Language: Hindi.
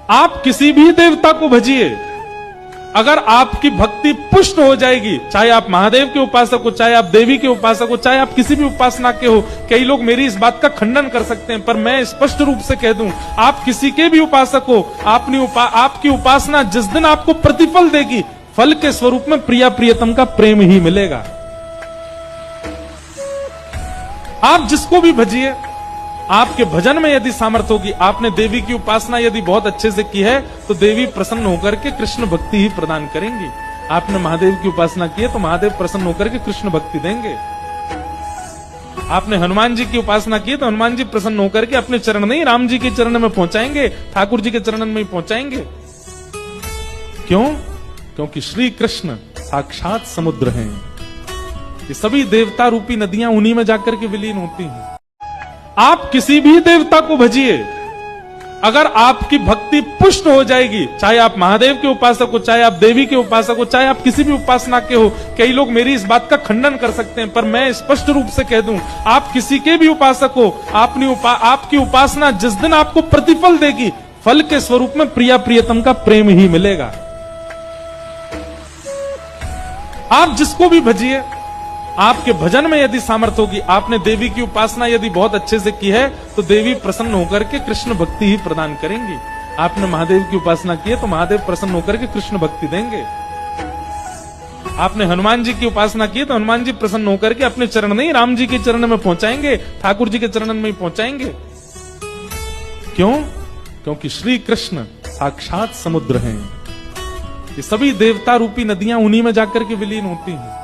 आप किसी भी देवता को भजिए, अगर आपकी भक्ति पुष्ट हो जाएगी, चाहे आप महादेव के उपासक हो, चाहे आप देवी के उपासक हो, चाहे आप किसी भी उपासना के हो। कई लोग मेरी इस बात का खंडन कर सकते हैं, पर मैं स्पष्ट रूप से कह दूं, आप किसी के भी उपासक हो, आपकी उपासना जिस दिन आपको प्रतिफल देगी, फल के स्वरूप में प्रिया प्रियतम का प्रेम ही मिलेगा। आप जिसको भी भजिए, आपके भजन में यदि सामर्थ्य होगी, आपने देवी की उपासना यदि बहुत अच्छे से की है, तो देवी प्रसन्न होकर के कृष्ण भक्ति ही प्रदान करेंगी। आपने महादेव की उपासना की है, तो महादेव प्रसन्न होकर के कृष्ण भक्ति देंगे। आपने हनुमान जी की उपासना की है, तो हनुमान जी प्रसन्न होकर के अपने चरण नहीं, राम जी के चरण में पहुंचाएंगे, ठाकुर जी के चरण में ही पहुंचाएंगे। क्यों? क्योंकि श्री कृष्ण साक्षात समुद्र हैं। ये सभी देवता रूपी नदियां उन्हीं में जाकर के विलीन होती हैं। आप किसी भी देवता को भजिए, अगर आपकी भक्ति पुष्ट हो जाएगी, चाहे आप महादेव के उपासक हो, चाहे आप देवी के उपासक हो, चाहे आप किसी भी उपासना के हो। कई लोग मेरी इस बात का खंडन कर सकते हैं, पर मैं स्पष्ट रूप से कह दूं, आप किसी के भी उपासक हो, आपकी उपासना जिस दिन आपको प्रतिफल देगी, फल के स्वरूप में प्रिया प्रियतम का प्रेम ही मिलेगा। आप जिसको भी भजिए, आपके भजन में यदि सामर्थ्य होगी, आपने देवी की उपासना यदि बहुत अच्छे से की है, तो देवी प्रसन्न होकर के कृष्ण भक्ति ही प्रदान करेंगी। आपने महादेव की उपासना की है, तो महादेव प्रसन्न होकर के कृष्ण भक्ति देंगे। आपने हनुमान जी की उपासना की है, तो हनुमान जी प्रसन्न होकर के अपने चरण नहीं, राम जी के चरण में पहुंचाएंगे, ठाकुर जी के चरण में ही पहुंचाएंगे। क्यों? क्योंकि श्री कृष्ण साक्षात समुद्र हैं। ये सभी देवता रूपी नदियां उन्हीं में जाकर के विलीन होती हैं।